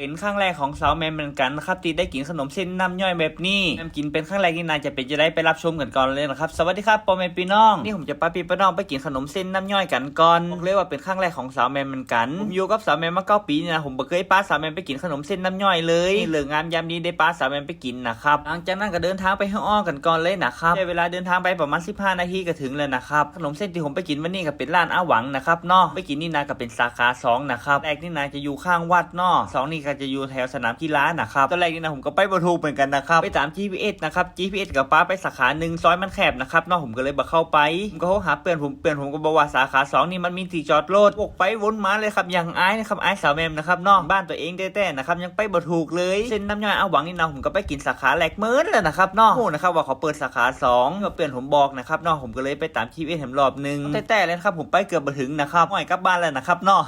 เป็นครั้งแรกของสาวแมมเหมือนกันนะครับที่ได้กินขนมเส้นน้ำย่อยแบบนี้แมมกินเป็นครั้งแรกนี่นายจะเป็นจะได้ไปรับชมกันก่อนเลยนะครับสวัสดีครับพ่อแม่พี่น้องนี่ผมจะพาพี่น้องไปกินขนมเส้นน้ำย่อยกันก่อนบอกเลยว่าเป็นครั้งแรกของสาวแมมเหมือนกันผมอยู่กับสาวแมมมา9 ปีนี่นะผมบ่เคยป้าสาวแมมไปกินขนมเส้นน้ำย่อยเลยนี่เหลืองามยามดีได้ป้าสาวแมมไปกินนะครับหลังจากนั้นก็เดินทางไปห้างอ้อกันก่อนเลยนะครับใช้เวลาเดินทางไปประมาณ15 นาทีก็ถึงแล้วนะครับขนมเส้นที่ผมไปกินวันนี้ก็เป็นร้านอาหวังนะครับเนาะไปกินนี่นาก็เป็นสาขา2นะครับแรกนี่นาจะอยู่ข้างวัดเนาะ2นี่ก็จะอยู่แถวสนามกีฬานะครับตอนแรกนี่นะผมก็ไปบ่ถูกเหมือนกันนะครับไปตาม GPS นะครับ GPS กับป้าไปสาขา1ซอยมันแคบนะครับเนาะผมก็เลยบ่เข้าไปผมก็หาเพื่อนผมก็บอกว่าสาขา2นี่มันมีที่จอดรถวกไปวนมาเลยครับอย่างอายนะครับอายสาวแมมนะครับเนาะบ้านตัวเองแต้ๆนะครับยังไปบ่ถูกเลยเส้นน้ำย่อยเอาหวังนี่นะผมก็ไปกินสาขาแรกเมินแล้วนะครับเนาะโอ้นะครับว่าเขาเปิดสาขา2ก็เพื่อนผมบอกนะครับเนาะผมก็เลยไปตาม GPS รอบนึงแต้ๆเลยครับผมไปเกือบบ่ถึงนะครับห่วยกลับบ้านแล้วนะครับเนาะ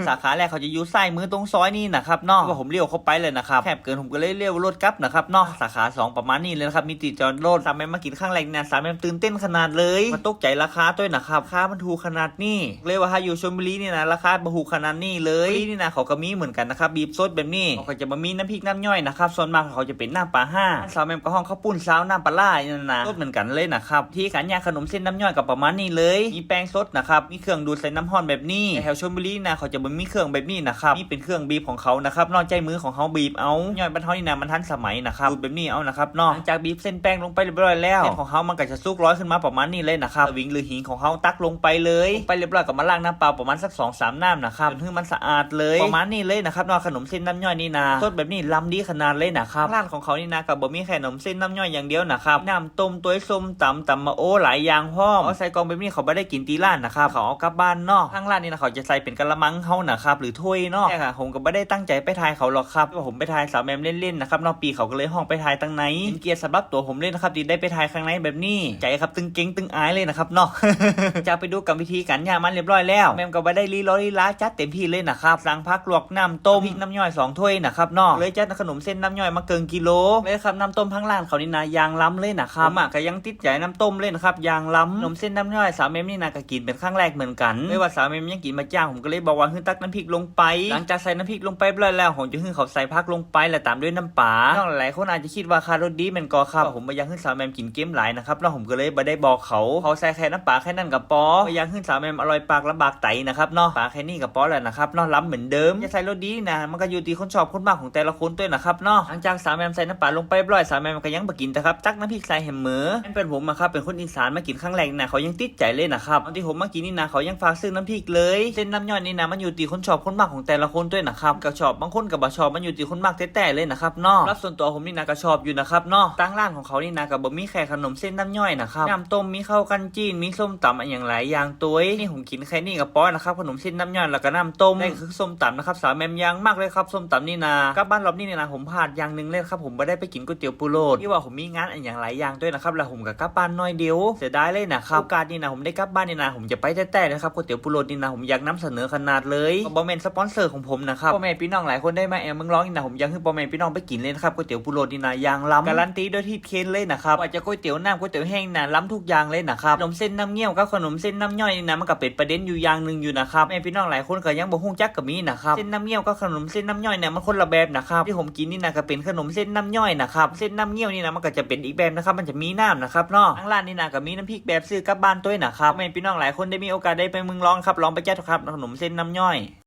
สาขาแรกเขาจะอยู่ซ้ายมือตรงซอยนี่นะครับเนาะว่าผมเลี้ยวเข้าไปเลยนะครับแคบเกินผมก็เลยเลี้ยวรถกลับนะครับเนาะสาขา2ประมาณนี้เลยนะครับมีติดจอดรถสามแมมมากินข้างแรกเนี่ยสามแมมตื่นเต้นขนาดเลยมาตกใจราคาด้วยนะครับราคามันถูกขนาดนี้เลยว่าถ้าอยู่ชลบุรีนี่นะราคาบ่ถูกขนาดนี้เลยนี่นะเขาก็มีเหมือนกันนะครับบีบซดแบบนี้เขาจะมามีน้ำพริกน้ำย่อยนะครับส่วนมากเขาจะเป็นน้ำปลาห้าสามแมมก็ห้องข้าวปุ้นซาวน้ำปลาล่านี่นะรสเหมือนกันเลยนะครับที่ขันยาขนมเส้นน้ำย่อยกับประมาณนี้เลยมีแป้งสดนะครับมีเครื่องดูดใส่น้ำห้อนแบบนี้แถวชลบุรีนะเขาจะมีเครื่องแบบนี้นะครับนี่เป็นเครื่องบีบของเขานะครับนอกใจมือของเขาบีบเอาย่อยบรรเทานี่นะมันทันสมัยนะครับดูดแบบนี้เอานะครับนอกจากบีบเส้นแป้งลงไปเรียบร้อยแล้วเส้นของเขามันก็จะสุกร้อยขึ้นมาประมาณนี้เลยนะครับวิงหรือหิงของเขาตักลงไปเลยไปเรียบร้อยกับมาล้างน้ำเปล่าประมาณสัก 2-3 น้ำนะครับจนถึงมันสะอาดเลยประมาณนี้เลยนะครับนอกขนมเส้นน้ำย่อยนี่นะสดแบบนี้ล้ำดีขนาดเลยนะครับร้านของเขานี่นะกับบะหมี่แค่ขนมเส้นน้ำย่อยอย่างเดียวนะครับน้ำต้มตัวส้มตำมะโอ้หลายอย่างพร้อมเอาใส่กล่องแบบนี้เขาไม่ได้กินตีร้านนะครับเขาเอากลับบ้านเนาะทางร้านนี่นะเขาจะใส่เป็นกะละมังเขานะครับหรือถ้วยเนาะแต่ค่ะผมก็ไม่ได้ตั้งใจไปทายเขาหรอกครับว่าผมไปทายสาวแมมเล่นๆนะครับนอกปีเขาก็เลยห้องไปทายตั้งไหนเป็นเกียรติสำหรับตัวผมเลยนะครับที่ได้ไปทายข้างในแบบนี้ใจครับตึงเก่งตึงอายเลยนะครับเนาะ จะไปดูกรรมวิธีการย่างมันเรียบร้อยแล้วแมมก็ไม่ได้ลีลาจัดเต็มที่เลยนะครับสั่งพักลวกน้ำต้มพริกน้ำย่อย2 ถ้วยนะครับเนาะเลยจัดขนมเส้นน้ำย่อยมาเกินกิโลเลยครับน้ำต้มทั้งร้านเขานี่นะยางล้ำเลยนะครับผมก็ยังติดใจน้ำต้มเลยนะครับยางล้ำขนมเส้นน้ำย่อยสาวแมมนี่นะก็กินเป็นครั้งแรกเหมือนกันไม่ว่าสาวแมมยังกินมาจ้างผมก็เลยบอกว่าให้ตักน้ำพริกลงไปหลังจากใส่น้ำพริกลงไปเรียบร้อยแล้วผมจะให้เขาใส่พักลงไปแล้วตามด้วยน้ำปลาน้องหลายคนอาจจะคิดว่าคารสดีมันก็ครับผมไม่อยากให้สาวแมมกินเกมหลายนะครับแล้วผมก็เลยไม่ได้บอกเขาใส่แค่น้ำปลาแค่นั้นกับปอไม่อยากให้สาวแมมอร่อยปากลำบากไตนะครับเนาะปลาแค่นี้กับปอแหละนะครับเนาะล้ำเหมือนเดิมจะใส่รสดีนะมันก็อยู่ที่คนชอบคนมากของแต่ละคนด้วยนะครับเนาะหลังจากสาวแมมใส่น้ำปลาลงไปเรียบร้อยสาวแมมก็ยังบ่กินนะครับตักน้ำพริกใส่แฮมเมอร์เป็นผมนะครับเป็นคนอีสานมากินครั้งแรกนะเขายังติดใจเลยนะครับตอนที่ผมมากินนี่นะเขายังฝากซื้อน้ำพริกเลยเส้นน้ำย่อยนี่นะมันอยู่ที่คนชอบคนมากของแต่ละคนด้วยนะครับก็ชอบบางคนกับบ่ชอบมันอยู่ที่คนมากแต่เลยนะครับเนาะรับส่วนตัวผมนี่นะก็ชอบอยู่นะครับเนาะตั้งร้านของเขานี่นะก็บ่มีแค่ขนมเส้นน้ำย่อยนะครับน้ำต้มมีข้าวกันจีนมีส้มตำอย่างหลายอย่างตัวนี่ผมกินแค่นี้กับป้อนะครับขนมเส้นน้ำย่อยแล้วก็น้ำต้มได้คือส้มตำนะครับสาวแมมยังมากเลยครับส้มตำนี่นะกลับบ้านรอบนี้เนี่ยนะผมพลาดอย่างนึงเลยครับผมไม่ได้ไปกินก๋วยเตี๋ยวปูโรดที่ว่าผมมีงานอย่างหลายอย่างด้วยนะครับแล้วผมก็กลับบ้านน้อยเดียวเสียดายเลยนะครับโอกาสนี่นะผมได้กลับบ้านนี่นะผมจะไปแต่นะครับก๋วยเตี๋ยวปูโรดนี่นะผมอยากนำเสนอขนาดเลยบอมเมนสปอนเซอร์ของผมนะครับพ่อแม่พี่น้องหลายคนได้มาแอมมึงร้องนี่นะผมอยากให้พ่อแม่พี่น้องไปกินเลยนะครับก๋วยเตี๋ยวปูโรดนี่นะยางล้ำการันตีโดยที่เคนเลยนะครับว่าจะก๋วยเตี๋ยวน้ำก๋วยเตี๋ยวแห้งนะล้ำทุกอย่างเลยนะครับขนมเส้นน้ำเงี้ยวกับขนมเส้นน้ำย่อยนี่นะมันก็เป็นประเด็นอยู่อย่างนึงอยู่นะครับแม่พี่น้องหลายคนก็ยังบ่ฮู้จักกับมีนะครับเส้นน้ำเงี้ยวกับขนมเส้นน้ำย่อยเนี่ยมันคนละแบบนะครับที่ผมกินนี่นะก็เป็นขนมเส้นน้ำย่อยนะครับเส้นน้ำเงี้ยวนี่นะมันก็จะเป็นอีกแบบนะครับมันจะมีน้ำนะครับเนาะทางร้านนี่นะก็มีน้ำพริกแบบซื้อกลับบ้านตัวนะครับแม่พี่น้องหลายคนได้มีโอกาสได้ไปเมืองร้องครับลองไปแจ้ครับขนมเส้นน้ำย่อย